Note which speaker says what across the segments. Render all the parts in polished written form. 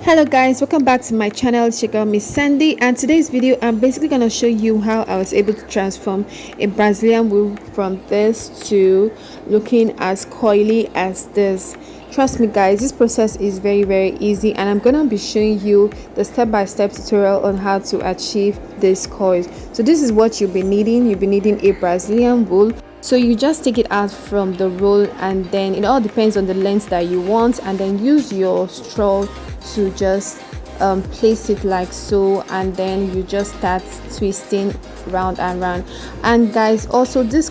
Speaker 1: Hello guys, welcome back to my channel. It's your girl Miz Sandy, and today's video I'm basically going to show you how I was able to transform a Brazilian wool from this to looking as coily as this. Trust me guys, this process is very easy, and I'm going to be showing you the step-by-step tutorial on how to achieve this coils. So this is what you'll be needing. You'll be needing a Brazilian wool. So you just take it out from the roll, and then it all depends on the length that you want, and then use your straw to just place it like so, and then you just start twisting round and round. And guys, also this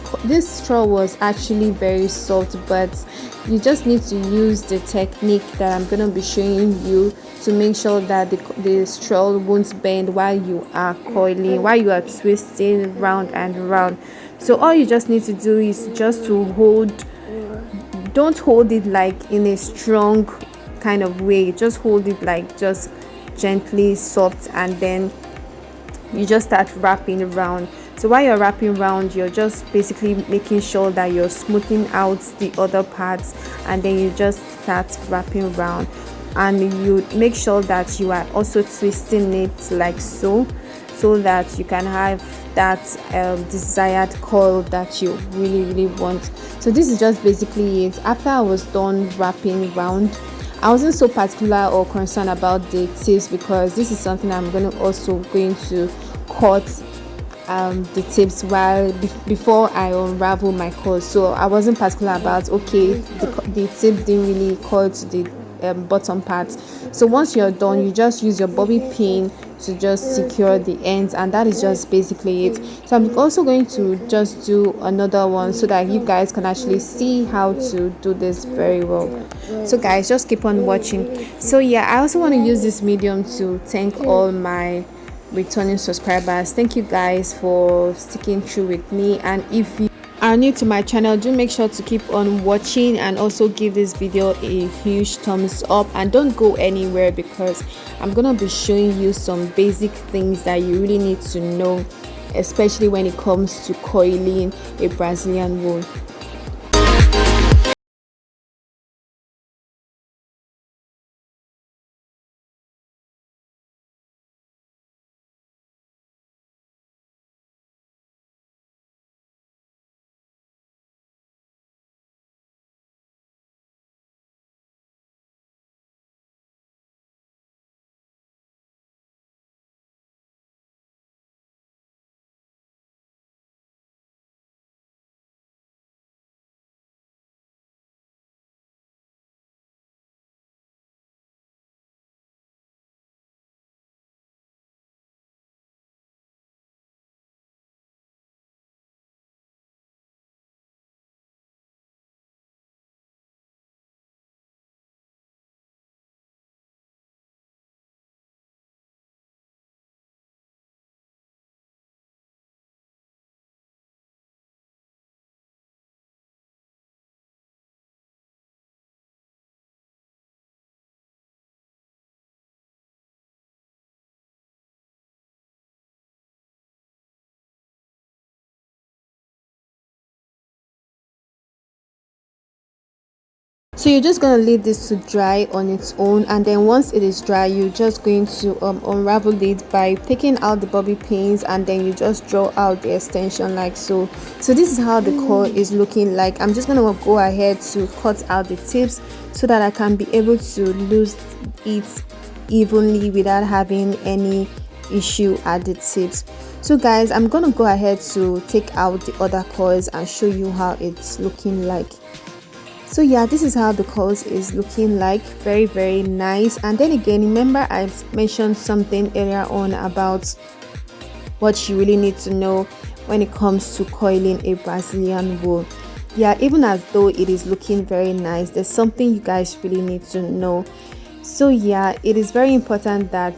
Speaker 1: straw was actually very soft, but you just need to use the technique that I'm gonna be showing you to make sure that the straw won't bend while you are coiling, while you are twisting round and round. So all you just need to do is just to don't hold it like in a strong kind of way, just hold it like just gently soft, and then you just start wrapping around. So while you're wrapping around, you're just basically making sure that you're smoothing out the other parts, and then you just start wrapping around, and you make sure that you are also twisting it like so that you can have that desired coil that you really want. So this is just basically it. After I was done wrapping around, I wasn't so particular or concerned about the tips, because this is something I'm going to cut the tips before I unravel my coils. So I wasn't particular about the tip didn't really cut the bottom part. So once you're done, you just use your bobby pin to just secure the ends, and that is just basically it. So I'm also going to just do another one so that you guys can actually see how to do this very well. So guys, just keep on watching. So yeah, I also want to use this medium to thank all my returning subscribers. Thank you guys for sticking through with me, and if you are new to my channel, do make sure to keep on watching and also give this video a huge thumbs up, and don't go anywhere, because I'm gonna be showing you some basic things that you really need to know, especially when it comes to coiling a Brazilian wool. So you're just going to leave this to dry on its own, and then once it is dry, you're just going to unravel it by taking out the bobby pins, and then you just draw out the extension like so. So this is how the coil is looking like. I'm just going to go ahead to cut out the tips so that I can be able to lose it evenly without having any issue at the tips. So guys, I'm going to go ahead to take out the other coils and show you how it's looking like. So yeah, this is how the coils is looking like. Very nice. And then again, remember I mentioned something earlier on about what you really need to know when it comes to coiling a Brazilian wool. Yeah, even as though it is looking very nice, there's something you guys really need to know. So yeah, it is very important that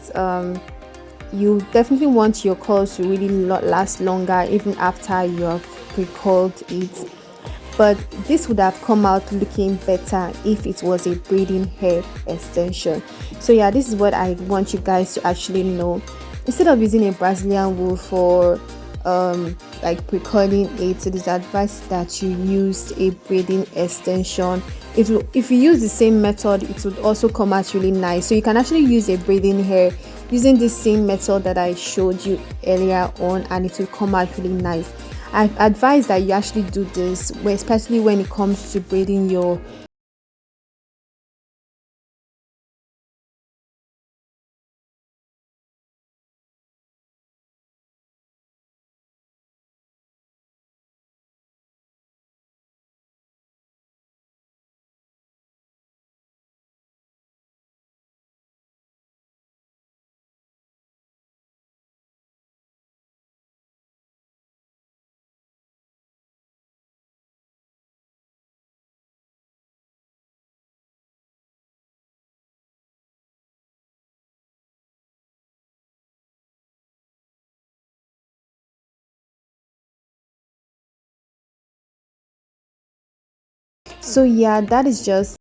Speaker 1: you definitely want your coils to really last longer even after you have pre-coiled it. But this would have come out looking better if it was a braiding hair extension. So yeah, this is what I want you guys to actually know. Instead of using a Brazilian wool for like pre-coiling it is advised that you use a braiding extension it will, if you use the same method, it would also come out really nice. So you can actually use a braiding hair using this same method that I showed you earlier on, and it will come out really nice. I advise that you actually do this, especially when it comes to braiding your. So yeah, that is just